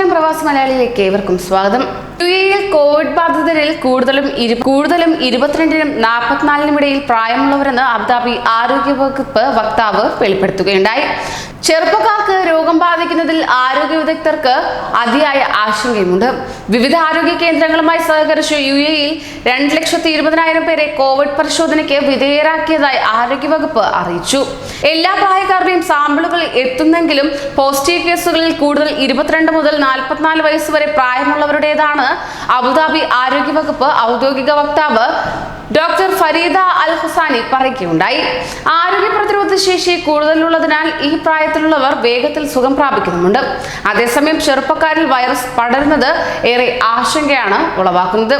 നമസ്കാരം, പ്രവാസി മലയാളിയിലേക്ക് ഏവർക്കും സ്വാഗതം. യുഎഇയിൽ കോവിഡ് ബാധിതരിൽ കൂടുതലും 22-നും 44-നും ഇടയിൽ പ്രായമുള്ളവരെന്ന് അബുദാബി ആരോഗ്യവകുപ്പ് വക്താവ് വെളിപ്പെടുത്തുകയുണ്ടായി. ചെറുപ്പക്കാർക്ക് രോഗം ബാധിക്കുന്നതിൽ ആരോഗ്യ വിദഗ്ധർക്ക് അതിയായ ആശങ്കയുമുണ്ട്. വിവിധ ആരോഗ്യ കേന്ദ്രങ്ങളുമായി സഹകരിച്ച് യുഎഇയിൽ 2,20,000 പേരെ കോവിഡ് പരിശോധനയ്ക്ക് വിധേയരാക്കിയതായി ആരോഗ്യവകുപ്പ് അറിയിച്ചു. എല്ലാ പ്രായക്കാരുടെയും സാമ്പിളുകൾ എത്തുന്നെങ്കിലും പോസിറ്റീവ് കേസുകളിൽ കൂടുതൽ 22 മുതൽ 44 വയസ്സ് വരെ പ്രായമുള്ളവരുടേതാണ്. അബുദാബി ആരോഗ്യവകുപ്പ് ഔദ്യോഗിക വക്താവ് ഡോക്ടർ ഫരീദ അൽ ഹുസാനി പറയുകയുണ്ടായി. ആരോഗ്യ പ്രതിരോധ ശേഷി കൂടുതലുള്ളതിനാൽ ഈ പ്രായത്തിലുള്ളവർ വേഗത്തിൽ സുഖം പ്രാപിക്കുന്നുമുണ്ട്. അതേസമയം ചെറുപ്പക്കാരിൽ വൈറസ് പടരുന്നത് ഏറെ ആശങ്കയാണ് ഉളവാക്കുന്നത്.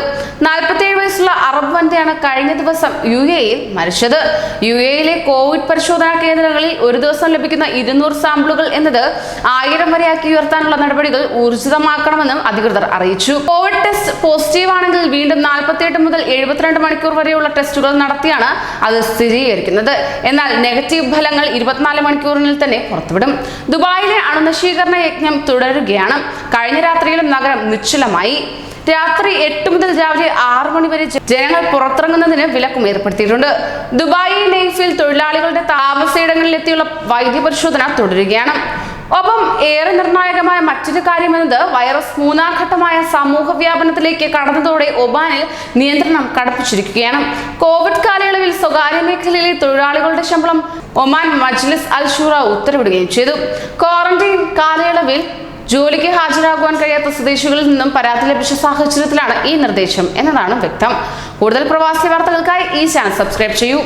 47 വയസ്സുള്ള അറബ് വനിതയാണ് കഴിഞ്ഞ ദിവസം യുഎഇയിൽ മരിച്ചത്. യുഎഇയിലെ കോവിഡ് പരിശോധനാ കേന്ദ്രങ്ങളിൽ ഒരു ദിവസം ലഭിക്കുന്ന 200 സാമ്പിളുകൾ എന്നത് 1000 വരെയാക്കി ഉയർത്താനുള്ള നടപടികൾ ഊർജിതമാക്കണമെന്നും അധികൃതർ അറിയിച്ചു. കോവിഡ് ടെസ്റ്റ് പോസിറ്റീവ് ആണെങ്കിൽ വീണ്ടും 48 മുതൽ 72 മണിക്കൂർ വരെയുള്ള ടെസ്റ്റുകൾ നടത്തിയാണ് അത് സ്ഥിരീകരിക്കുന്നത്. എന്നാൽ നെഗറ്റീവ് ഫലങ്ങൾ 24 മണിക്കൂറിനുള്ളിൽ തന്നെ പുറത്തുവിടും. ദുബായിലെ അണുനശീകരണ യജ്ഞം തുടരുകയാണ്. കഴിഞ്ഞ രാത്രിയിലും നഗരം നിശ്ചലമായി. രാത്രി 8 മുതൽ രാവിലെ 6 മണി വരെ ജനങ്ങൾ പുറത്തിറങ്ങുന്നതിന് വിലക്കും ഏർപ്പെടുത്തിയിട്ടുണ്ട്. ദുബായ് നെയ്ഫിൽ തൊഴിലാളികളുടെ താമസയിടങ്ങളിലെത്തിയുള്ള വൈദ്യപരിശോധന തുടരുകയാണ്. ഒപ്പം ഏറെ നിർണായകമായ മറ്റൊരു കാര്യമെന്നത് വൈറസ് 3ാം ഘട്ടമായ സമൂഹ വ്യാപനത്തിലേക്ക് കടന്നതോടെ ഒമാനിൽ നിയന്ത്രണം കടുപ്പിച്ചിരിക്കുകയാണ്. കോവിഡ് കാലയളവിൽ സ്വകാര്യ മേഖലയിലെ തൊഴിലാളികളുടെ ശമ്പളം ഒമാൻ മജ്ലിസ് അൽ ഷൂറ ഉത്തരവിടുകയും ചെയ്തു. ക്വാറന്റൈൻ കാലയളവിൽ ജോലിക്ക് ഹാജരാകുവാൻ കഴിയാത്ത സ്വദേശികളിൽ നിന്നും പരാതി ലഭിച്ച സാഹചര്യത്തിലാണ് ഈ നിർദ്ദേശം എന്നതാണ് വ്യക്തം. കൂടുതൽ പ്രവാസി വാർത്തകൾക്കായി ഈ ചാനൽ സബ്സ്ക്രൈബ് ചെയ്യൂ.